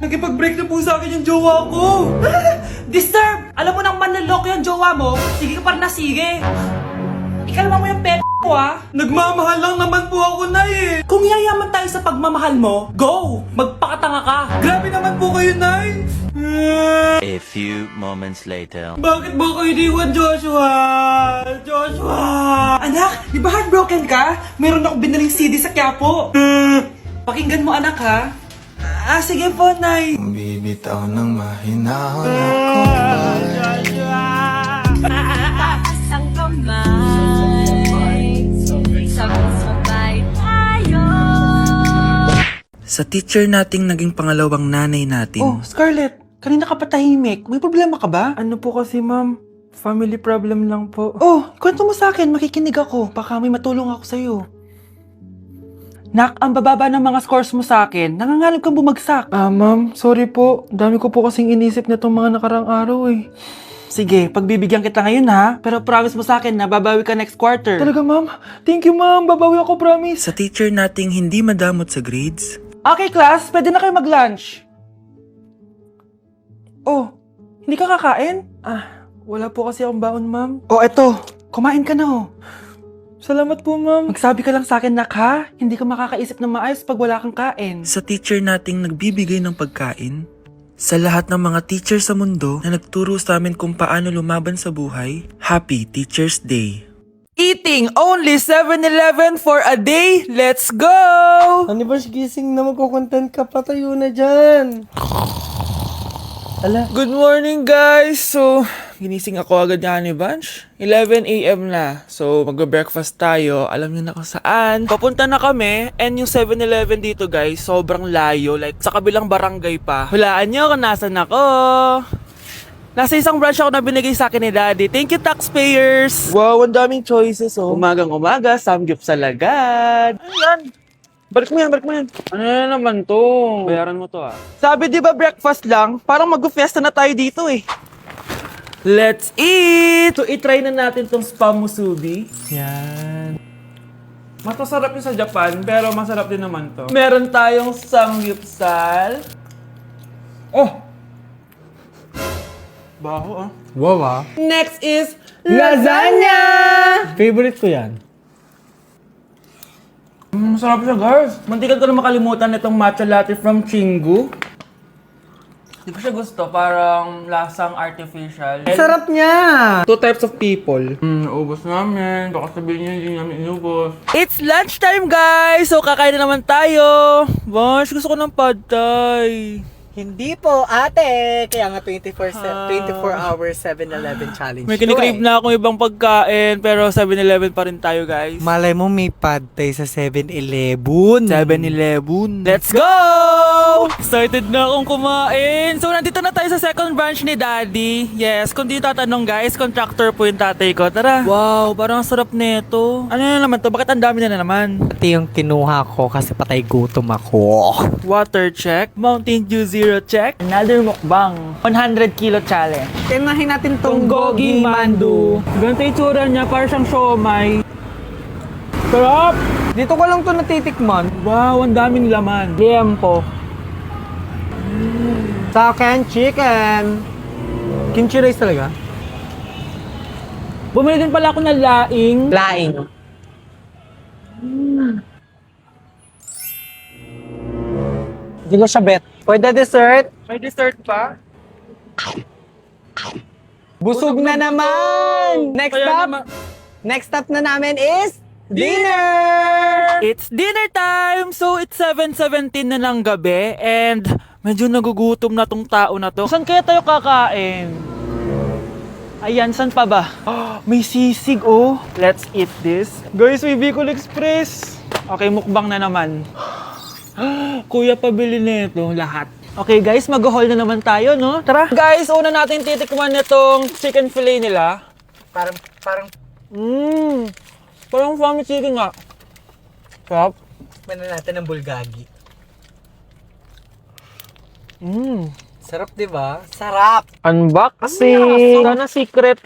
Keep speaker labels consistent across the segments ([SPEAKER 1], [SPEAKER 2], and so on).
[SPEAKER 1] Nakipag-break na po sa akin yung jowa ko.
[SPEAKER 2] Disturb! Alam mo nang manloloko yung jowa mo, sige ka pa rin na sige. Ikalma mo yung ko ah.
[SPEAKER 1] Nagmamahal lang naman po ako, Nay eh.
[SPEAKER 2] Kung yayaman tayo sa pagmamahal mo, go! Magpakatanga ka.
[SPEAKER 1] Grabe naman po kayo, Nay.
[SPEAKER 3] A few moments later.
[SPEAKER 1] Bakit mo ko iniwan, Joshua? Joshua!
[SPEAKER 2] Anak, di ba heartbroken ka? Meron ako binaling CD sa Quiapo. Pakinggan mo anak ha. Sige po, Nay.
[SPEAKER 4] Bibitaw ng mahinahon ako
[SPEAKER 5] Taas ang kamay, sabay-sabay tayo.
[SPEAKER 6] Sa teacher nating naging pangalawang nanay natin.
[SPEAKER 2] Oh, Scarlett, kanina ka pa tahimik. May problema ka ba?
[SPEAKER 1] Ano po kasi, ma'am? Family problem lang po.
[SPEAKER 2] Oh, kwento mo sa akin, makikinig ako. Baka may matulong ako sa'yo. Nak, ang bababa ng mga scores mo sa akin. Nangangalap kang bumagsak.
[SPEAKER 1] Ma'am, sorry po. Dami ko po kasing inisip na itong mga nakarang araw eh.
[SPEAKER 2] Sige, pagbibigyan kita ngayon ha. Pero promise mo sa akin na babawi ka next quarter.
[SPEAKER 1] Talaga, ma'am? Thank you, ma'am. Babawi ako, promise.
[SPEAKER 6] Sa teacher nating hindi madamot sa grades.
[SPEAKER 2] Okay, class, pwede na kayo mag-lunch. Oh, hindi ka kakain?
[SPEAKER 1] Wala po kasi akong baon, ma'am.
[SPEAKER 2] Oh, eto. Kumain ka na oh.
[SPEAKER 1] Salamat po, ma'am.
[SPEAKER 2] Magsabi ka lang sa akin, nak ha? Hindi ka makakaisip ng maayos pag wala kang kain.
[SPEAKER 6] Sa teacher nating nagbibigay ng pagkain. Sa lahat ng mga teacher sa mundo na nagturo sa amin kung paano lumaban sa buhay, Happy Teacher's Day!
[SPEAKER 2] Eating only 7-Eleven for a day? Let's go!
[SPEAKER 1] Ano ba, gising na magkukontent ka? Patayo na dyan.
[SPEAKER 7] Good morning guys! So, ginising ako agad ni Bunch. 11 a.m. na. So, magbe-breakfast tayo. Alam niyo na kung saan. Papunta na kami. And yung 7-Eleven dito guys, sobrang layo. Like, sa kabilang barangay pa. Hulaan niyo kung nasan ako. Nasa isang branch ako na binigay sa akin ni Daddy. Thank you, taxpayers!
[SPEAKER 1] Wow, ang daming choices, oh.
[SPEAKER 7] Umagang-umaga, samgyup sa lagad. Ano yan? Balik mo yan, balik mo yan. Ano na naman to? Bayaran mo to ah.
[SPEAKER 2] Sabi di ba breakfast lang? Parang mag-fiesta na tayo dito eh.
[SPEAKER 7] Let's eat! So, itry na natin tong spam musubi.
[SPEAKER 1] Yan.
[SPEAKER 7] Mas masarap yung sa Japan, pero masarap din naman to. Meron tayong samgyupsal. Oh! Baho ah.
[SPEAKER 1] Wow, ah.
[SPEAKER 7] Next is lasagna!
[SPEAKER 1] Favorite ko yan.
[SPEAKER 7] Masarap siya guys. Mantikan ko na makalimutan itong matcha latte from Chingu. Hindi ko siya gusto, parang lasang artificial.
[SPEAKER 1] Sarap niya!
[SPEAKER 7] Two types of people. Naubos namin. Baka sabihin niyo hindi namin inubos. It's lunchtime guys! So kakain na naman tayo. Bosh, gusto ko ng pad thai.
[SPEAKER 8] Hindi po, ate. Kaya nga 24 hours 7-Eleven challenge.
[SPEAKER 7] May kinikrave na akong ibang pagkain, pero 7-Eleven pa rin tayo guys.
[SPEAKER 8] Malay mo may pad thai sa 7-Eleven.
[SPEAKER 7] 7-Eleven. Let's go! Excited na akong kumain. So, nandito na tayo sa second branch ni Daddy. Yes, kung di tatanong guys, contractor po yung tatay ko. Tara. Wow, parang sarap nito. Ano na naman to? Bakit ang dami na naman?
[SPEAKER 8] Ito yung kinuha ko kasi patay gutom ako.
[SPEAKER 7] Water check. Mountain Dew Zero check. Another mukbang. 100 kilo challenge.
[SPEAKER 8] Tinahin natin tong
[SPEAKER 7] Gogi Mandu. Ganito yung tsura niya, parang siyang siomay. Sarap!
[SPEAKER 8] Dito ko lang to natitikman.
[SPEAKER 7] Wow, ang daming laman. Liempo.
[SPEAKER 8] Sa akin, chicken. Kimchi rice talaga?
[SPEAKER 7] Bumili din pala ako ng laing.
[SPEAKER 8] Laing. Hindi ko siya bet. For the dessert,
[SPEAKER 7] May dessert pa?
[SPEAKER 8] busog na naman!
[SPEAKER 7] Kaya
[SPEAKER 8] Next stop na namin is dinner!
[SPEAKER 7] It's dinner time! So, it's 7:17 na ng gabi and medyo nagugutom na tong tao na to. Saan kaya tayo kakain? Ayan, saan pa ba? May sisig oh! Let's eat this. Guys, may Bicol Express! Okay, mukbang na naman. Kuya, pabili nito lahat. Okay guys, mag-haul na naman tayo, no? Tara! Guys, una natin titikman nitong chicken fillet nila.
[SPEAKER 8] Parang
[SPEAKER 7] Parang family chicken nga. Sarap.
[SPEAKER 8] Tikman na natin ng bulgagi.
[SPEAKER 7] Mmm.
[SPEAKER 8] Sarap, di ba? Sarap!
[SPEAKER 7] Unboxing! Sana secret.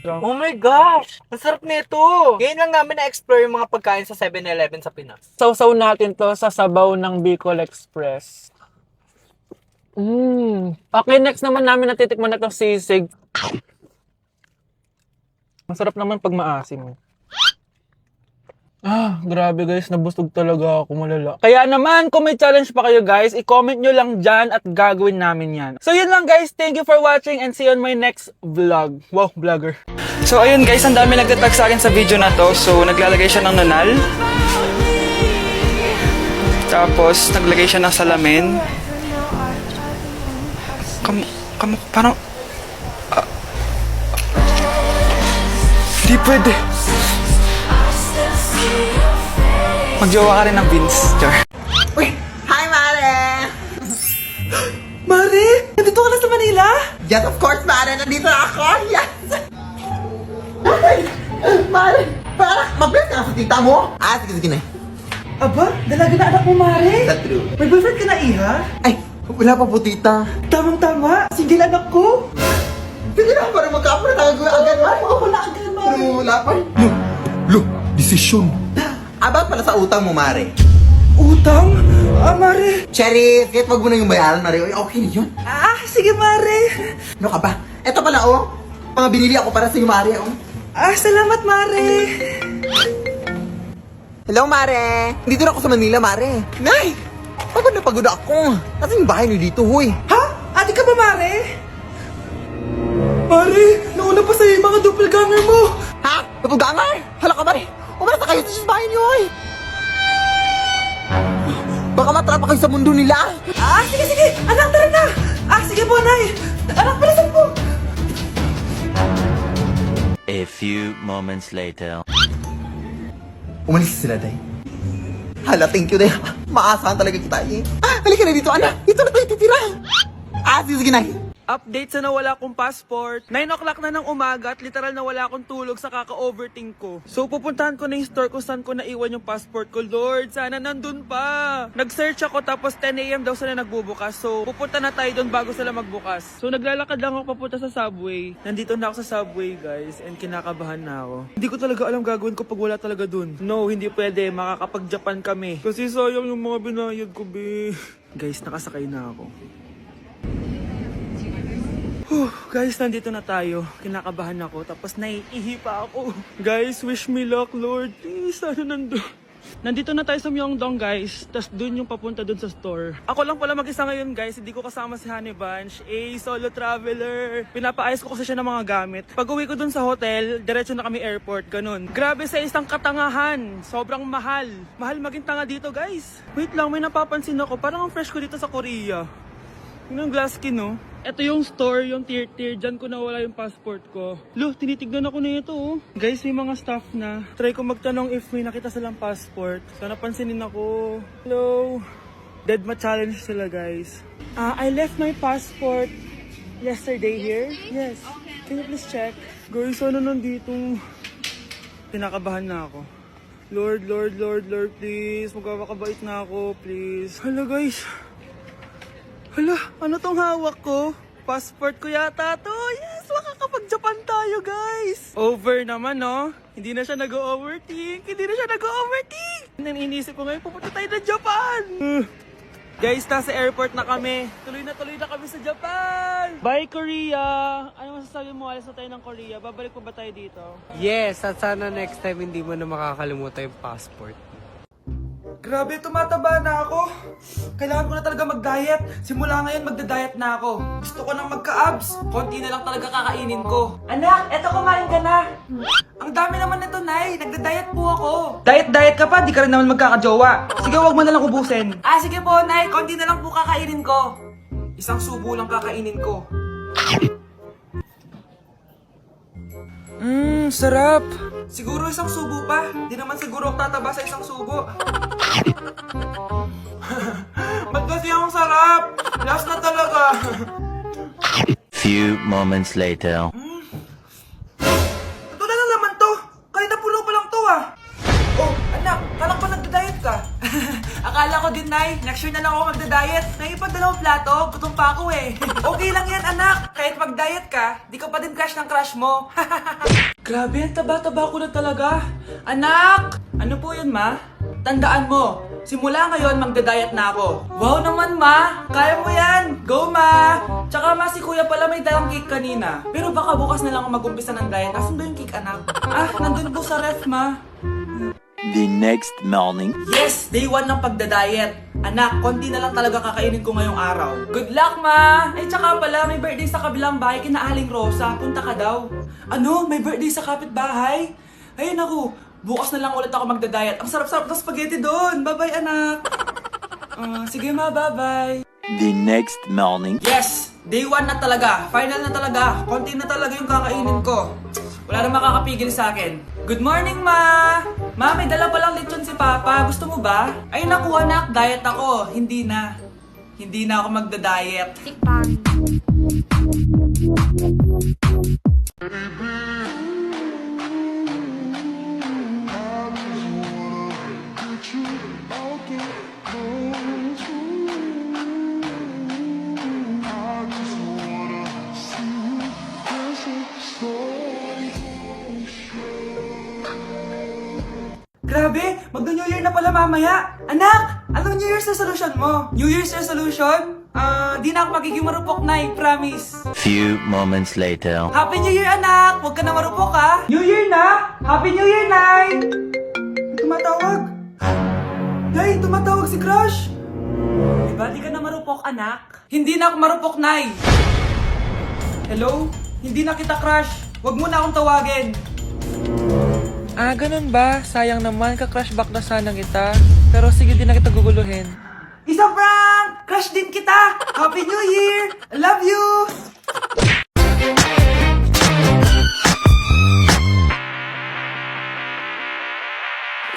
[SPEAKER 8] Oh my gosh! Ang sarap nito! Ngayon lang namin na-explore yung mga pagkain sa 7-Eleven sa Pinas.
[SPEAKER 7] Sausaw natin to sa sabaw ng Bicol Express. Okay, next naman namin natitikman na itong sisig. Masarap naman pag maasim. Grabe guys, nabusog talaga ako, malala. Kaya naman, kung may challenge pa kayo guys, i-comment nyo lang dyan at gagawin namin yan. So yun lang guys, thank you for watching and see you on my next vlog. Wow, vlogger.
[SPEAKER 2] So ayun guys, ang dami nagtatag sa akin sa video na to. So naglalagay siya ng nunal. Tapos naglagay siya ng salamin. Parang... Di pwede. Magjowa ka rin ng Vince, Char.
[SPEAKER 9] Uy! Hi, Mare!
[SPEAKER 2] Mare! Nandito ka na sa Manila?
[SPEAKER 9] Yes, of course, Mare! Nandito na ako! Yes! Ay! Mare! Para mag-bless ka sa tita mo? Sige na.
[SPEAKER 2] Aba, dalaga na anak mo, Mare.
[SPEAKER 9] That's true.
[SPEAKER 2] May boyfriend ka na, Iha?
[SPEAKER 9] Ay! Wala pa po, tita.
[SPEAKER 2] Tamang-tama, single anak ko.
[SPEAKER 9] Sige na, para magkapura tayo agad, Mare.
[SPEAKER 2] Oo, wala agad, Mare.
[SPEAKER 9] Pero wala pa. Lo! Desisyon. About pala sa utang mo, Mare.
[SPEAKER 2] Utang? Mare.
[SPEAKER 9] Cherry, kahit wag mo na yung bayaran, Mare. Okay na yun.
[SPEAKER 2] Sige, Mare.
[SPEAKER 9] Ano ka ba? Eto pala, oh. Mga binili ako para sa'yo, Mare, oh.
[SPEAKER 2] Salamat, Mare.
[SPEAKER 9] Hello, Mare. Dito na ako sa Manila, Mare. Nay! Pagod na pagod ako. Nasaan yung bahay niyo dito, huy?
[SPEAKER 2] Ha? Ate ka ba, Mare? Mare, nauna pa sa'yo yung mga doppelganger mo.
[SPEAKER 9] Ha? Napugangar? Hala ka, Mare. Umarasa kayo sa bahay niyo, huy. Baka matrapa kayo sa mundo nila.
[SPEAKER 2] Sige. Anak, tara na. Sige po, Nay. Anak, palasan po.
[SPEAKER 3] A few moments later.
[SPEAKER 9] Umalis sila, Day. Hala, thank you, Day. Maasahan talaga kita, eh. Halika na dito, anak. Dito na tayo titira. Sige, Nay.
[SPEAKER 7] Update sa nawala kong passport. 9 o'clock na ng umaga at literal na wala akong tulog sa kaka-overthink ko. So pupuntahan ko na yung store kung saan ko naiwan yung passport ko. Lord, sana nandun pa. Nag-search ako tapos 10 a.m. daw sila nagbubukas. So pupunta na tayo doon bago sila magbukas. So naglalakad lang ako papunta sa subway. Nandito na ako sa subway guys and kinakabahan na ako. Hindi ko talaga alam gagawin ko pag wala talaga doon. No, hindi pwede. Makakapag-Japan kami. Kasi sayang yung mga binayad ko, be. Guys, nakasakay na ako. Guys, nandito na tayo. Kinakabahan ako. Tapos naiihi pa ako. Guys, wish me luck, Lord. Please, sana nandun. Nandito na tayo sa Myeongdong, guys. Tapos dun yung papunta dun sa store. Ako lang pala mag-isa ngayon, guys. Hindi ko kasama si Honey Bunch. Solo traveler. Pinapaayos ko kasi siya ng mga gamit. Pag uwi ko dun sa hotel, diretso na kami airport. Ganun. Grabe sa isang katangahan. Sobrang mahal. Mahal maging tanga dito, guys. Wait lang, may napapansin ako. Parang ang fresh ko dito sa Korea. Yung glass skin, no? Ito yung store, yung tier. Diyan ko nawala yung passport ko. Lo, tinitignan ako na ito, oh. Guys, may mga staff na. Try ko magtanong if may nakita silang passport. Sana pansinin ako. Hello? Deadma challenge sila, guys. I left my passport yesterday here. Yes. Can you please check? Guys, sana nandito. Tinakabahan na ako. Lord, please. Magkakabait na ako, please. Hala, guys. Hala, ano tong hawak ko? Passport ko yata to. Yes, makakapag-Japan tayo, guys. Over naman, no? Hindi na siya nag-overthink. Iniisip ko ngayon, pupunta tayo ng Japan. Guys, nasa airport na kami. Tuloy na kami sa Japan. Bye, Korea. Ano masasabi mo? Alas na tayo ng Korea. Babalik pa ba tayo dito?
[SPEAKER 8] Yes, at sana next time hindi mo na makakalimutan yung passport.
[SPEAKER 2] Grabe, tumataba na ako. Kailangan ko na talaga mag-diet. Simula ngayon, magda-diet na ako. Gusto ko nang magka-abs. Konti na lang talaga kakainin ko. Anak, eto kumain ka na. Ang dami naman nito, Nay. Nagda-diet po ako. Diet ka pa? Di ka rin naman magkakajowa. Sige, wag mo na lang ubusin. Sige po, Nay. Konti na lang po kakainin ko. Isang subo lang kakainin ko. Sarap. Siguro isang subo pa. Di naman siguro ako tataba sa isang subo. Ba't kasi ang sarap? Last na talaga.
[SPEAKER 3] Few moments later.
[SPEAKER 2] Ito na naman to. Kanina puno pa lang to, ah. Oh, anak, kala ko nagda-diet ka. Akala ko din Nay. Next year na lang ako magda-diet. Naipad dalawang plato, gutom pa ako eh. Okay lang yan, anak. Kahit mag-diet ka, di ka pa din crush ng crush mo. Grabe, ang taba-taba ko na talaga. Anak! Ano po yun, ma? Tandaan mo, simula ngayon magda-diet na ako. Wow naman, ma! Kaya mo yan! Go, ma! Tsaka ma, si kuya pala may dalang cake kanina. Pero baka bukas na lang ako mag-umpisa ng diet. Asan ba yung cake, anak? Ah, nandun po sa ref, ma.
[SPEAKER 3] The next morning.
[SPEAKER 2] Yes! Day 1 ng pagda-diet. Anak, konti na lang talaga kakainin ko ngayong araw. Good luck, ma! Ay, tsaka pala, may birthday sa kabilang bahay kina Aling Rosa. Punta ka daw. Ano? May birthday sa kapitbahay? Ay, naku. Bukas na lang ulit ako magda-diet. Ang sarap-sarap ng spaghetti doon. Bye-bye, anak. Sige, ma. Bye-bye.
[SPEAKER 3] The next morning.
[SPEAKER 2] Yes! Day 1 na talaga. Final na talaga. Konti na talaga yung kakainin ko. Wala na makakapigil sa akin. Good morning, ma! Ma, may dala palang lechon si Papa. Gusto mo ba? Ay, naku, anak. Diet ako. Hindi na. Hindi na ako magda-diet.
[SPEAKER 5] Tikpan.
[SPEAKER 2] Grabe! Magno-New Year na pala mamaya! Anak! Anong New Year's resolution mo? New Year's resolution? Di na ako magiging marupok, Nay. Promise.
[SPEAKER 3] Few moments later.
[SPEAKER 2] Happy New Year, anak! Huwag ka na marupok, ha? New Year na! Happy New Year, Nay! Tumatawag! Nay, tumatawag si Crush! Diba di ka na marupok, anak? Hindi na ako marupok, Nay! Hello? Hindi na kita crush. Huwag mo na akong tawagin.
[SPEAKER 7] Ah, ganun ba? Sayang naman, ka-crush back na sana kita. Pero sige, di na kita guguluhin.
[SPEAKER 2] Isa prank! Crush din kita! Happy New Year! I love you!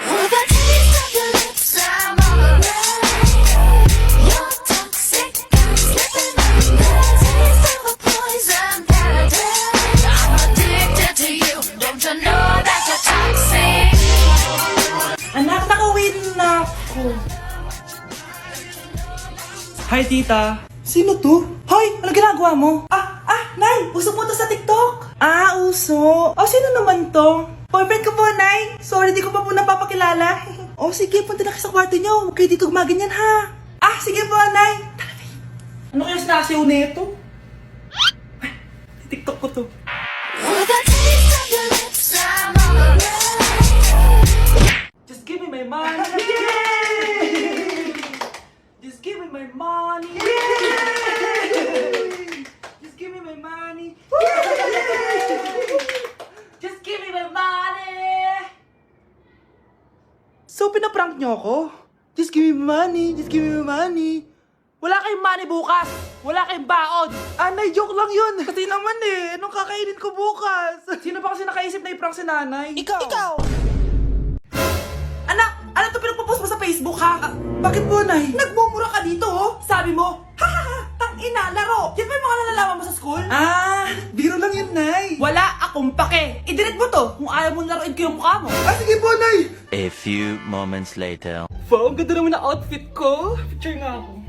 [SPEAKER 5] With a taste of your lips, I'm alright. You're toxic, I'm slipping under. Taste of a poison paradise. I'm addicted to you. Don't you know that you're toxic?
[SPEAKER 2] Anak, nakawin na ako. Hi, tita. Sino to? Hoy, ano ginagawa mo? Nay, uso mo to sa TikTok. Ah, uso. Sino naman to? Boyfriend ko po, Nay. Sorry, di ko pa po napapakilala. Sige, punta na kayo sa kwarto niyo. Huwag kayo dito gumaganyan, ha? Sige po, Nay. Tara, Nay. Ano kaya sinasiyaw nito? TikTok ko to.
[SPEAKER 5] With a taste of your lips, I'm alright.
[SPEAKER 2] Just give me my money. Yay! Just give me my money. Yay! Just give me my money. Just give me my money. So, pinaprank nyo ako? Just give me my money. Just give me my money. Wala kayong money bukas. Wala kayong baon. Nay, joke lang yun. Kasi naman anong kakainin ko bukas? Sino ba kasi nakaisip na i-prank si nanay? Ikaw! Anak! Ano to pinagpo-post mo sa Facebook, ha? Bakit po, Nay? Nagmumura ka dito, oh! Sabi mo, ha! Tang-ina, laro! Yan ba yung mga nalalaman mo sa school? Biro lang yun, Nay. Wala akong pake. I-delete mo to kung ayaw mong laruin ko yung mukha mo. Sige po, Nay.
[SPEAKER 3] A few moments later.
[SPEAKER 2] Wow, ang ganda naman na outfit ko. Picture nga ako.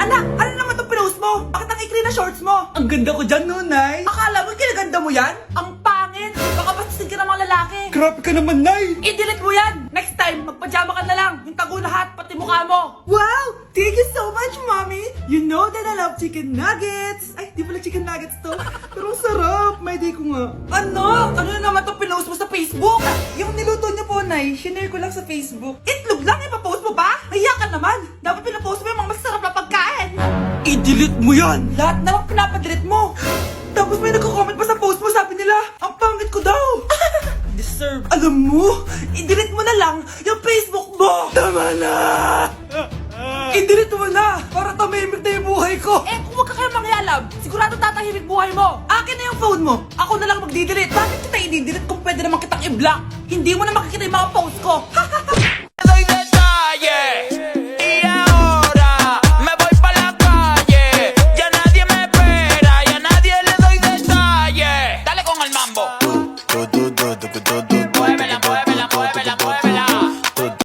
[SPEAKER 2] Anak, ano naman itong pinost mo? Bakit ang ikli na shorts mo? Ang ganda ko dyan, no, Nay? Akala mo kinaganda mo yan? Ang pangit! Baka bastusin ka ng mga lalaki.
[SPEAKER 9] Grabe ka naman, Nay!
[SPEAKER 2] I-delete mo yan! Next time, magpajama ka na lang. Yung tago lahat, pati mukha mo. Wow! Thank you so much, Mommy! You know that I love chicken nuggets. Ay, di pala chicken nuggets to. Pero ang sarap. May day ko nga. Ano? Ano na naman itong pinost mo sa Facebook? Yung niluto niyo po, Nay, shinare ko lang sa Facebook. Itlog lang, ipapost mo pa? Hiya ka naman. Dapat pinapost mo yung mga masarap na pagkain. I-delete mo yan! Lahat na lang pinapadelete mo. Tapos may nagko-comment pa sa post mo, sabi nila, ang pangit ko daw. Deserve. Alam mo, i-delete mo na lang yung Facebook mo. Tama na! I-delete mo na para tumimik na yung buhay ko. Kung wag ka kaya mangyalab, sigurado tatahimik buhay mo. Akin na yung phone mo. Ako na lang magdi-delete. Bakit kita i-delete kung pwede naman kitang i-block? Hindi mo na makikita yung mga post ko.